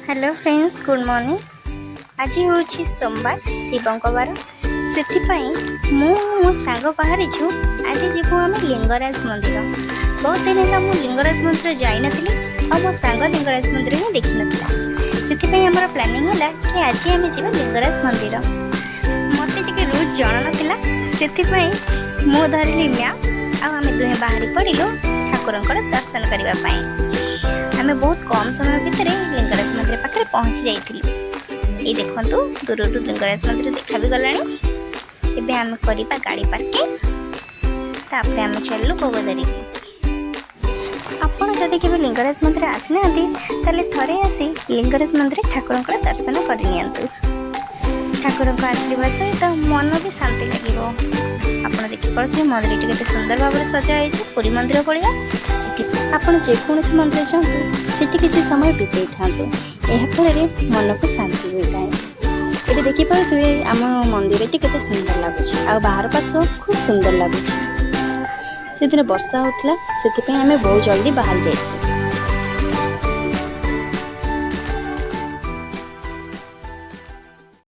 Hello friends, good morning. आज हूँ सोमवार शिवंकर से मो सांग बाहरी छु। आज जीवु आम लिंगराज मंदिर। बहुत दिन है मुझे लिंगराज मंदिर जाई नथिली और मो सांग लिंगराज मंदिर ही देखी नथिला। से आमर प्लानिंग है कि आज आम जीवा लिंगराज मंदिर। मत टे रूट जन नाला से मु धरली मैप आम दुहे बाहरी पड़िलु ठाकुर दर्शन करने। आम बहुत कम समय भितर लिंगराज मंदिर पाखे पहुँची जाइलु। ये देखु दूर लिंगराज मंदिर देखा भी गला। एबे आम करवा गाड़ी पार्किंग तापर आम चलू भोग धरिक। आपड़ जदि के लिंगराज मंदिर आसना ताले थरे आसी लिंगराज मंदिर ठाकुर दर्शन करनी। ठाकुर आशीर्वाद सहित मन भी शांति लगे। आप देखिपे मंदिर के सुंदर भाव में सजाई पुरी मंदिर भाया। आपड़ जेकोसी मंदिर जातु से किसी समय बीते था फल मन को शांति होता है। ये देखिपे आम मंदिर के सुंदर लगुच आ बाहर पास खूब सुंदर लगुच। से दिन वर्षा होता से आम बहुत जल्दी बाहर जाइए।